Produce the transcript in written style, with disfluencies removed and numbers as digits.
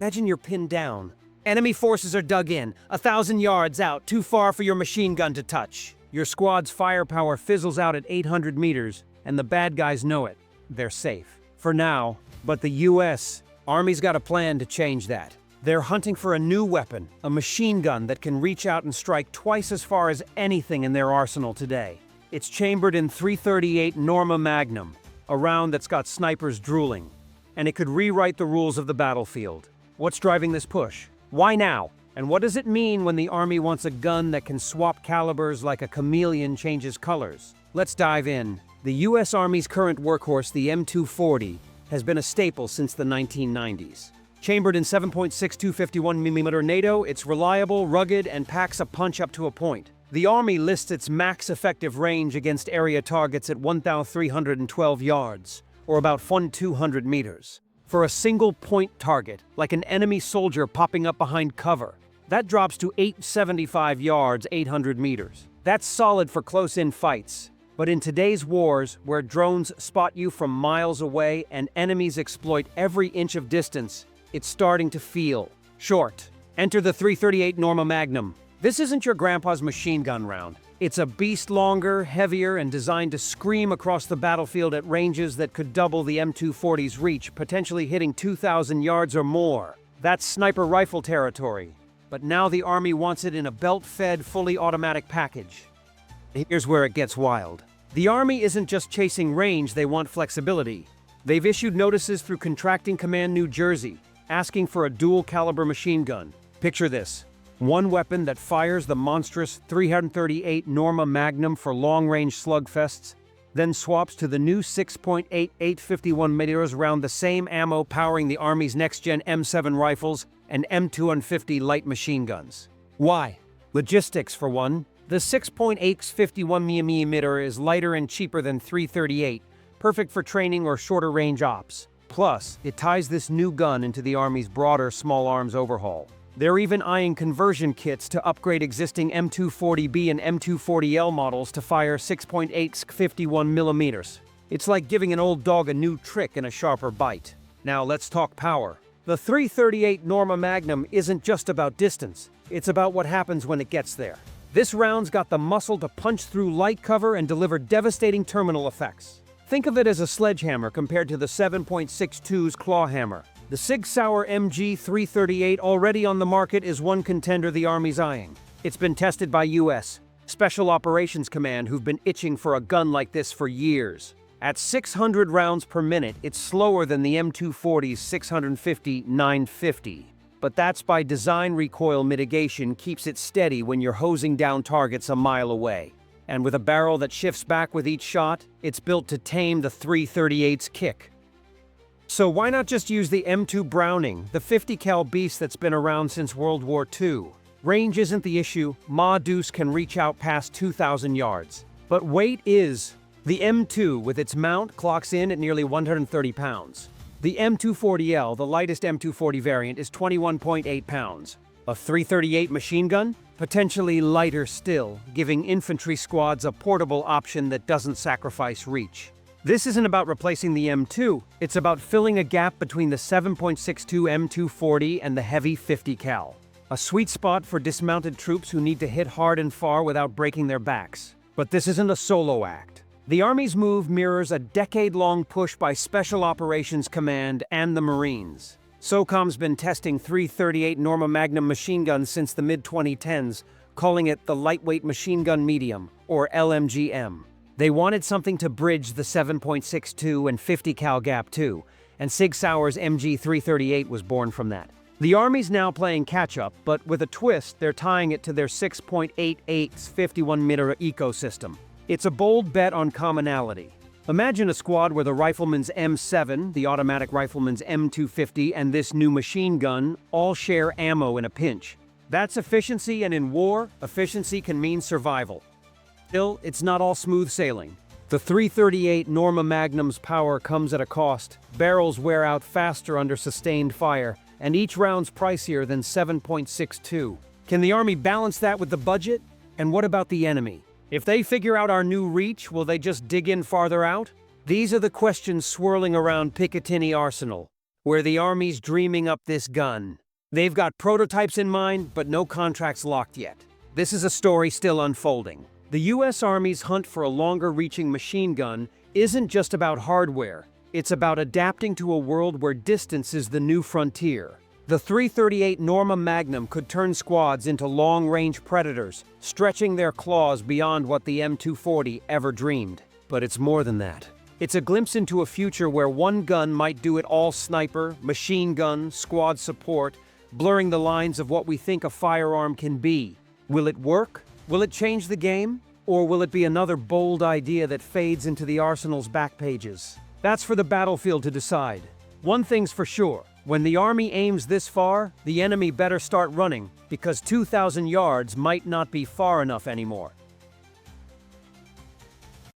Imagine you're pinned down. Enemy forces are dug in, 1,000 yards out, too far for your machine gun to touch. Your squad's firepower fizzles out at 800 meters, and the bad guys know it. They're safe. For now, but the US Army's got a plan to change that. They're hunting for a new weapon, a machine gun that can reach out and strike twice as far as anything in their arsenal today. It's chambered in .338 Norma Magnum, a round that's got snipers drooling, and it could rewrite the rules of the battlefield. What's driving this push? Why now? And what does it mean when the Army wants a gun that can swap calibers like a chameleon changes colors? Let's dive in. The US Army's current workhorse, the M240, has been a staple since the 1990s. Chambered in 7.62 51mm NATO, it's reliable, rugged, and packs a punch up to a point. The Army lists its max effective range against area targets at 1,312 yards, or about 1,200 meters. For a single point target, like an enemy soldier popping up behind cover, that drops to 875 yards, 800 meters. That's solid for close-in fights. But in today's wars, where drones spot you from miles away and enemies exploit every inch of distance, it's starting to feel short. Enter the .338 Norma Magnum. This isn't your grandpa's machine gun round. It's a beast longer, heavier, and designed to scream across the battlefield at ranges that could double the M240's reach, potentially hitting 2,000 yards or more. That's sniper rifle territory. But now the Army wants it in a belt-fed, fully automatic package. Here's where it gets wild. The Army isn't just chasing range, they want flexibility. They've issued notices through Contracting Command New Jersey, asking for a dual-caliber machine gun. Picture this. One weapon that fires the monstrous .338 Norma Magnum for long-range slugfests, then swaps to the new 6.88 51mm round, the same ammo powering the Army's next-gen M7 rifles and M250 light machine guns. Why? Logistics, for one. The 6.8 51mm is lighter and cheaper than .338, perfect for training or shorter-range ops. Plus, it ties this new gun into the Army's broader small arms overhaul. They're even eyeing conversion kits to upgrade existing M240B and M240L models to fire 6.8 51mm. It's like giving an old dog a new trick and a sharper bite. Now let's talk power. The .338 Norma Magnum isn't just about distance, it's about what happens when it gets there. This round's got the muscle to punch through light cover and deliver devastating terminal effects. Think of it as a sledgehammer compared to the 7.62's claw hammer. The Sig Sauer MG 338, already on the market, is one contender the Army's eyeing. It's been tested by US Special Operations Command, who've been itching for a gun like this for years. At 600 rounds per minute, it's slower than the M240's 650-950. But that's by design. Recoil mitigation keeps it steady when you're hosing down targets a mile away. And with a barrel that shifts back with each shot, it's built to tame the .338's kick. So why not just use the M2 Browning, the 50 cal beast that's been around since World War II? Range isn't the issue. Ma Deuce can reach out past 2,000 yards. But weight is. The M2, with its mount, clocks in at nearly 130 pounds. The M240L, the lightest M240 variant, is 21.8 pounds. A .338 machine gun? Potentially lighter still, giving infantry squads a portable option that doesn't sacrifice reach. This isn't about replacing the M2, it's about filling a gap between the 7.62 M240 and the heavy 50 cal. A sweet spot for dismounted troops who need to hit hard and far without breaking their backs. But this isn't a solo act. The Army's move mirrors a decade-long push by Special Operations Command and the Marines. SOCOM's been testing .338 Norma Magnum machine guns since the mid-2010s, calling it the Lightweight Machine Gun Medium, or LMGM. They wanted something to bridge the 7.62 and 50 cal gap too, and Sig Sauer's MG 338 was born from that. The Army's now playing catch-up, but with a twist, they're tying it to their 6.88 51mm ecosystem. It's a bold bet on commonality. Imagine a squad where the rifleman's M7, the automatic rifleman's M250, and this new machine gun all share ammo in a pinch. That's efficiency, and in war, efficiency can mean survival. Still, it's not all smooth sailing. The .338 Norma Magnum's power comes at a cost. Barrels wear out faster under sustained fire, and each round's pricier than 7.62. Can the Army balance that with the budget? And what about the enemy? If they figure out our new reach, will they just dig in farther out? These are the questions swirling around Picatinny Arsenal. where the Army's dreaming up this gun. They've got prototypes in mind, but no contracts locked yet. This is a story still unfolding. The US Army's hunt for a longer-reaching machine gun isn't just about hardware. It's about adapting to a world where distance is the new frontier. The .338 Norma Magnum could turn squads into long-range predators, stretching their claws beyond what the M240 ever dreamed. But it's more than that. It's a glimpse into a future where one gun might do it all: sniper, machine gun, squad support, blurring the lines of what we think a firearm can be. Will it work? Will it change the game? Or will it be another bold idea that fades into the arsenal's back pages? That's for the battlefield to decide. One thing's for sure. When the Army aims this far, the enemy better start running, because 2,000 yards might not be far enough anymore.